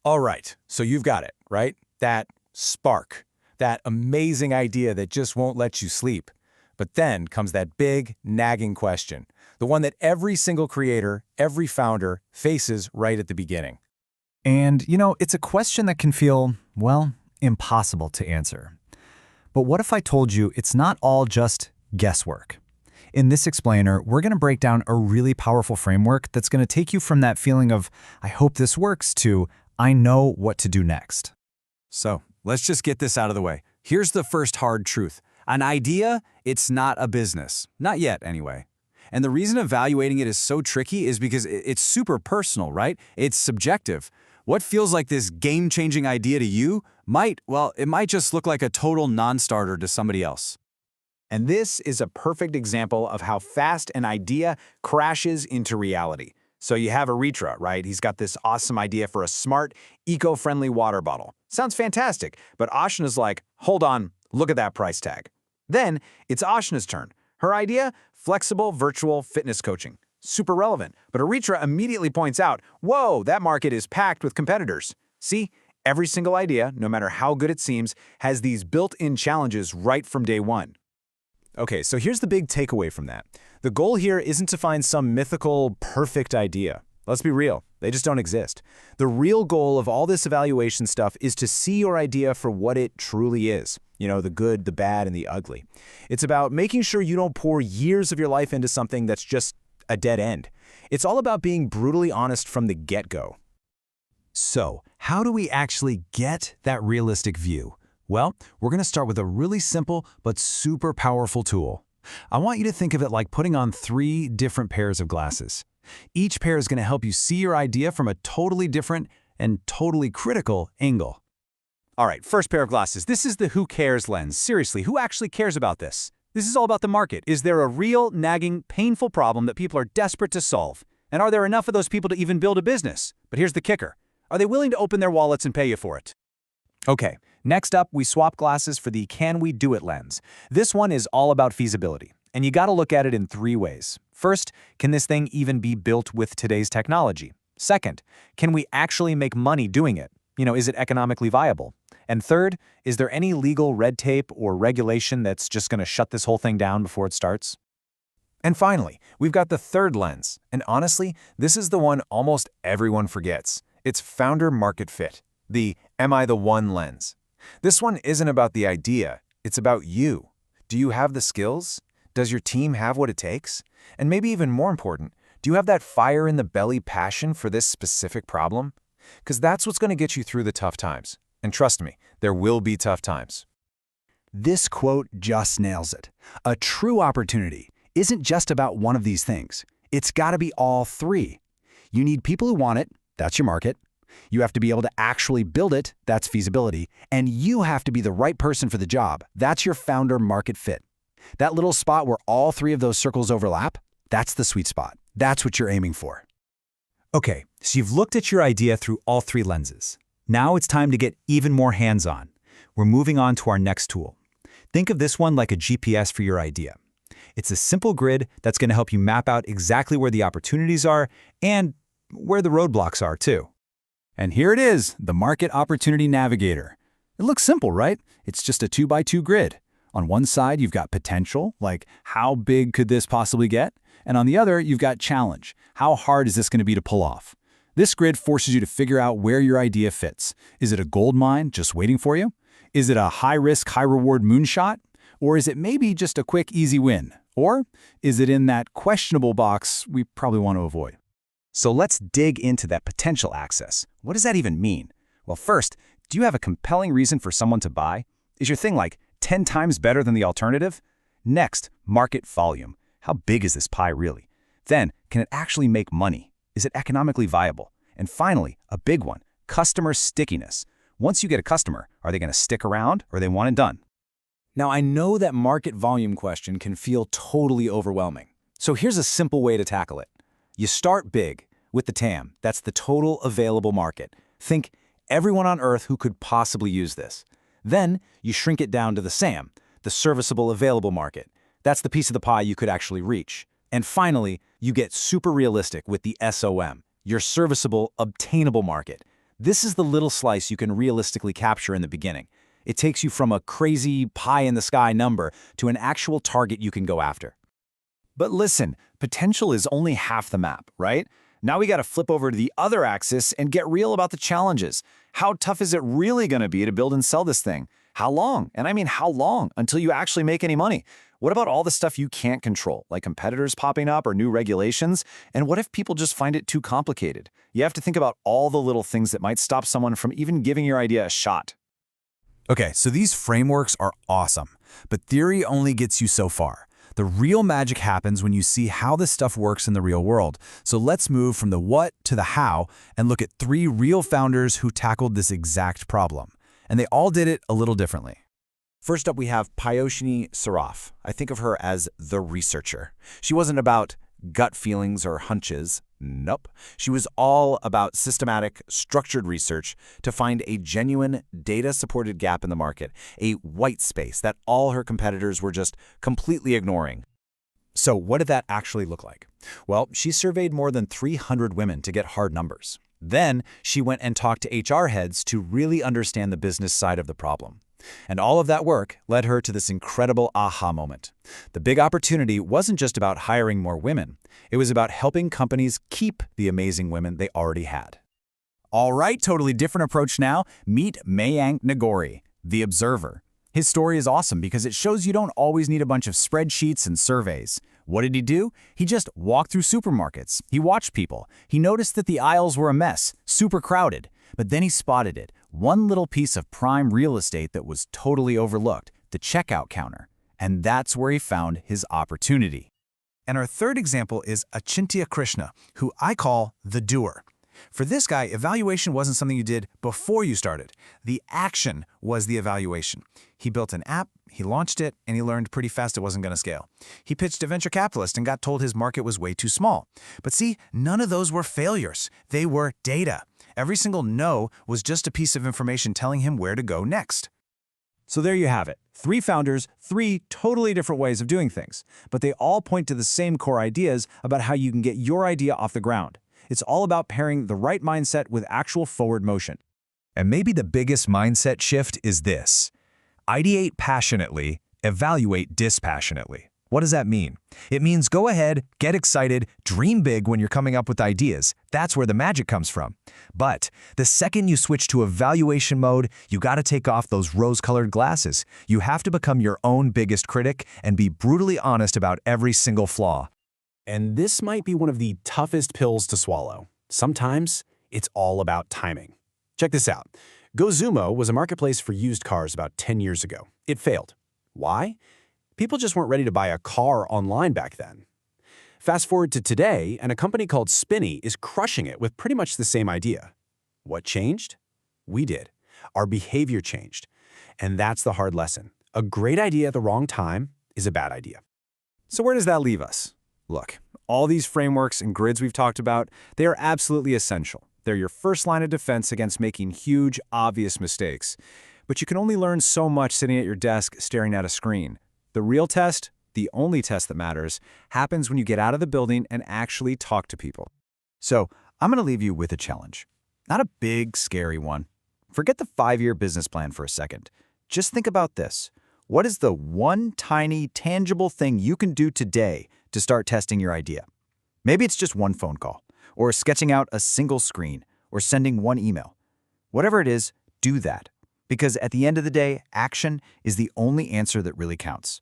All right, so you've got it, right? That spark, that amazing idea that just won't let you sleep. But then comes that big, nagging question, the one that every single creator, every founder faces right at the beginning. And, it's a question that can feel, well, impossible to answer. But what if I told you it's not all just guesswork? In this explainer, we're going to break down a really powerful framework that's going to take you from that feeling of, I hope this works, to, I know what to do next. So, let's just get this out of the way. Here's the first hard truth. An idea, it's not a business. Not yet, anyway. And the reason evaluating it is so tricky is because it's super personal, right? It's subjective. What feels like this game-changing idea to you it might just look like a total non-starter to somebody else. And this is a perfect example of how fast an idea crashes into reality. So you have Erythra, right? He's got this awesome idea for a smart, eco-friendly water bottle. Sounds fantastic, but Ashna's like, hold on, look at that price tag. Then it's Ashna's turn. Her idea, flexible virtual fitness coaching. Super relevant, but Erythra immediately points out, whoa, that market is packed with competitors. See, every single idea, no matter how good it seems, has these built-in challenges right from day one. Okay, so here's the big takeaway from that. The goal here isn't to find some mythical, perfect idea. Let's be real, they just don't exist. The real goal of all this evaluation stuff is to see your idea for what it truly is. The good, the bad, and the ugly. It's about making sure you don't pour years of your life into something that's just a dead end. It's all about being brutally honest from the get-go. So, how do we actually get that realistic view? Well, we're going to start with a really simple but super powerful tool. I want you to think of it like putting on 3 different pairs of glasses. Each pair is going to help you see your idea from a totally different and totally critical angle. All right, first pair of glasses. This is the who cares lens. Seriously, who actually cares about this? This is all about the market. Is there a real, nagging, painful problem that people are desperate to solve? And are there enough of those people to even build a business? But here's the kicker. Are they willing to open their wallets and pay you for it? Okay, next up, we swap glasses for the Can We Do It lens. This one is all about feasibility, and you gotta look at it in 3 ways. First, can this thing even be built with today's technology? Second, can we actually make money doing it? Is it economically viable? And third, is there any legal red tape or regulation that's just gonna shut this whole thing down before it starts? And finally, we've got the third lens, and honestly, this is the one almost everyone forgets. It's founder market fit, the Am I the One lens. This one isn't about the idea, it's about you. Do you have the skills? Does your team have what it takes? And maybe even more important, do you have that fire in the belly passion for this specific problem? Because that's what's going to get you through the tough times. And trust me, there will be tough times. This quote just nails it. A true opportunity isn't just about one of these things. It's got to be all 3. You need people who want it, that's your market. You have to be able to actually build it, that's feasibility. And you have to be the right person for the job, that's your founder market fit. That little spot where all 3 of those circles overlap, that's the sweet spot. That's what you're aiming for. Okay, so you've looked at your idea through all 3 lenses. Now it's time to get even more hands-on. We're moving on to our next tool. Think of this one like a GPS for your idea. It's a simple grid that's going to help you map out exactly where the opportunities are and where the roadblocks are, too. And here it is, the Market Opportunity Navigator. It looks simple, right? It's just a 2x2 grid. On one side, you've got potential, like how big could this possibly get? And on the other, you've got challenge. How hard is this going to be to pull off? This grid forces you to figure out where your idea fits. Is it a gold mine just waiting for you? Is it a high-risk, high-reward moonshot? Or is it maybe just a quick, easy win? Or is it in that questionable box we probably want to avoid? So let's dig into that potential access. What does that even mean? Well, first, do you have a compelling reason for someone to buy? Is your thing like 10 times better than the alternative? Next, market volume. How big is this pie really? Then, can it actually make money? Is it economically viable? And finally, a big one, customer stickiness. Once you get a customer, are they going to stick around or are they one and done? Now, I know that market volume question can feel totally overwhelming. So here's a simple way to tackle it. You start big with the TAM. That's the total available market. Think everyone on Earth who could possibly use this. Then you shrink it down to the SAM, the serviceable available market. That's the piece of the pie you could actually reach. And finally, you get super realistic with the SOM, your serviceable obtainable market. This is the little slice you can realistically capture in the beginning. It takes you from a crazy pie-in-the-sky number to an actual target you can go after. But listen, potential is only half the map, right? Now we got to flip over to the other axis and get real about the challenges. How tough is it really going to be to build and sell this thing? How long? And I mean how long until you actually make any money? What about all the stuff you can't control, like competitors popping up or new regulations? And what if people just find it too complicated? You have to think about all the little things that might stop someone from even giving your idea a shot. Okay, so these frameworks are awesome, but theory only gets you so far. The real magic happens when you see how this stuff works in the real world. So let's move from the what to the how and look at 3 real founders who tackled this exact problem. And they all did it a little differently. First up, we have Payosini Saraf. I think of her as the researcher. She wasn't about gut feelings or hunches. Nope. She was all about systematic, structured research to find a genuine, data-supported gap in the market, a white space that all her competitors were just completely ignoring. So what did that actually look like? Well, she surveyed more than 300 women to get hard numbers. Then she went and talked to HR heads to really understand the business side of the problem. And all of that work led her to this incredible aha moment. The big opportunity wasn't just about hiring more women. It was about helping companies keep the amazing women they already had. All right, totally different approach now. Meet Mayank Nagori, the observer. His story is awesome because it shows you don't always need a bunch of spreadsheets and surveys. What did he do? He just walked through supermarkets. He watched people. He noticed that the aisles were a mess, super crowded. But then he spotted it, one little piece of prime real estate that was totally overlooked, the checkout counter. And that's where he found his opportunity. And our third example is Achintya Krishna, who I call the doer. For this guy, evaluation wasn't something you did before you started. The action was the evaluation. He built an app, he launched it, and he learned pretty fast it wasn't going to scale. He pitched a venture capitalist and got told his market was way too small. But see, none of those were failures. They were data. Every single no was just a piece of information telling him where to go next. So there you have it. 3 founders, 3 totally different ways of doing things. But they all point to the same core ideas about how you can get your idea off the ground. It's all about pairing the right mindset with actual forward motion. And maybe the biggest mindset shift is this: ideate passionately, evaluate dispassionately. What does that mean? It means go ahead, get excited, dream big when you're coming up with ideas. That's where the magic comes from. But the second you switch to evaluation mode, you got to take off those rose-colored glasses. You have to become your own biggest critic and be brutally honest about every single flaw. And this might be one of the toughest pills to swallow. Sometimes it's all about timing. Check this out. GoZumo was a marketplace for used cars about 10 years ago. It failed. Why? People just weren't ready to buy a car online back then. Fast forward to today, and a company called Spinny is crushing it with pretty much the same idea. What changed? We did. Our behavior changed. And that's the hard lesson. A great idea at the wrong time is a bad idea. So where does that leave us? Look, all these frameworks and grids we've talked about, they are absolutely essential. They're your first line of defense against making huge, obvious mistakes. But you can only learn so much sitting at your desk staring at a screen. The real test, the only test that matters, happens when you get out of the building and actually talk to people. So I'm going to leave you with a challenge. Not a big, scary one. Forget the 5-year business plan for a second. Just think about this. What is the one tiny, tangible thing you can do today to start testing your idea? Maybe it's just one phone call, or sketching out a single screen, or sending one email. Whatever it is, do that. Because at the end of the day, action is the only answer that really counts.